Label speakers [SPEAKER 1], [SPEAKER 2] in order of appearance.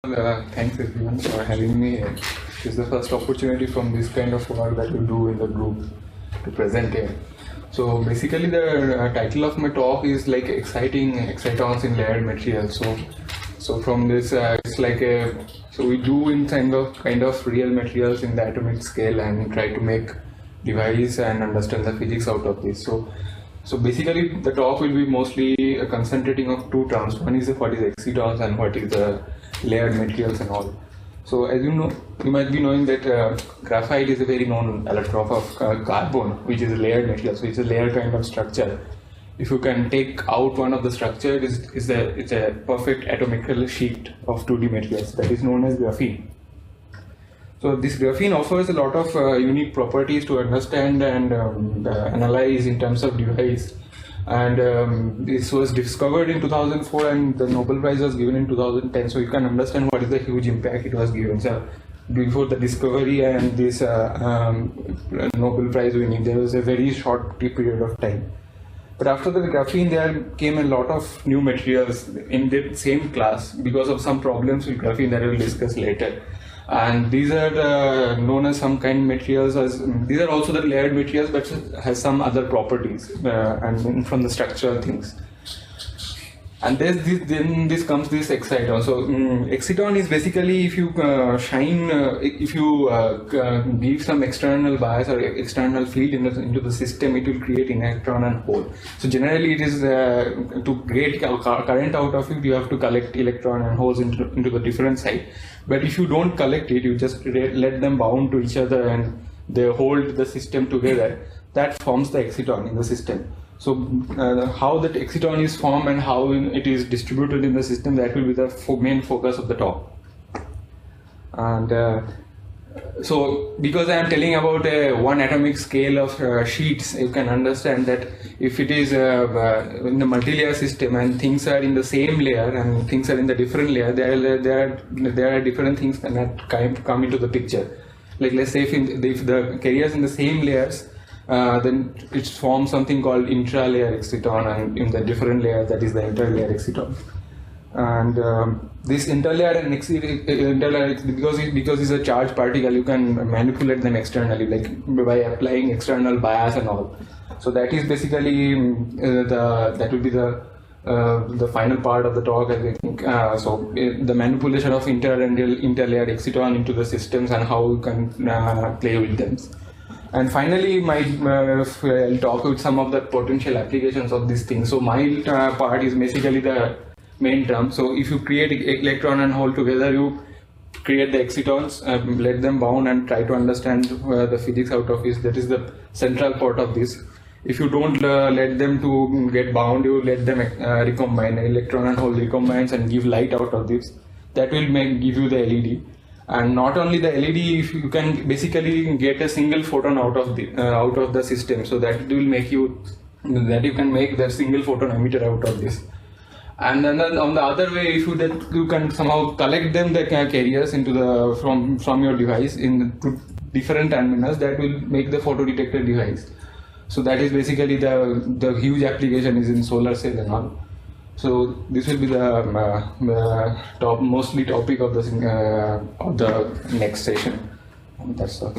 [SPEAKER 1] Thanks everyone for having me here. This is the first opportunity from this kind of work that we do in the group to present here. So basically the title of my talk is like exciting excitons in layered materials. So from this it's like so we do in kind of real materials in the atomic scale and try to make device and understand the physics out of this. So basically the talk will be mostly concentrating of two terms. One is what is excitons and what is the layered materials and all. So as you know, you might be knowing that graphite is a very known allotrope of carbon, which is a layered material. So it's a layered kind of structure. If you can take out one of the structure, it's a perfect atomical sheet of 2D materials that is known as graphene. So this graphene offers a lot of unique properties to understand and analyze in terms of device. And this was discovered in 2004 and the Nobel Prize was given in 2010. So you can understand what is the huge impact it was given. So before the discovery and this Nobel Prize winning, there was a very short period of time. But after the graphene, there came a lot of new materials in the same class because of some problems with graphene that I will discuss later. And these are known as some kind of materials. These are also the layered materials, but has some other properties and from the structural things. And then this comes this exciton. So exciton is basically if you give some external bias or external field into the system, it will create an electron and hole. So generally it is to get current out of it, you have to collect electron and holes into the different side. But if you don't collect it, you just let them bound to each other and they hold the system together. That forms the exciton in the system. So how that exciton is formed and how it is distributed in the system, that will be the main focus of the talk. And so because I am telling about one atomic scale of sheets, you can understand that if it is in the multi-layer system and things are in the same layer and things are in the different layer, there are different things that come into the picture. Like let's say if the carriers in the same layers, then it forms something called intra-layer exciton, and in the different layer, that is the inter-layer exciton. And this interlayer and because it's a charged particle, you can manipulate them externally, like by applying external bias and all. So that is basically that will be the final part of the talk, I think. So the manipulation of interlayer exciton into the systems and how you can play with them. And finally, I'll talk with some of the potential applications of this thing. So my part is basically the main term. So if you create electron and hole together, you create the excitons, let them bound and try to understand the physics out of it. That is the central part of this. If you don't let them to get bound, you let them recombine. Electron and hole recombines and give light out of this. That will give you the LED. And not only the LED, if you can basically get a single photon out of the system, so that will make you you can make the single photon emitter out of this. And then on the other way, if you can somehow collect them, the carriers into from your device in different terminals, that will make the photodetector device. So that is basically the huge application is in solar cell and all. So this will be the mostly topic of the next session. That's all.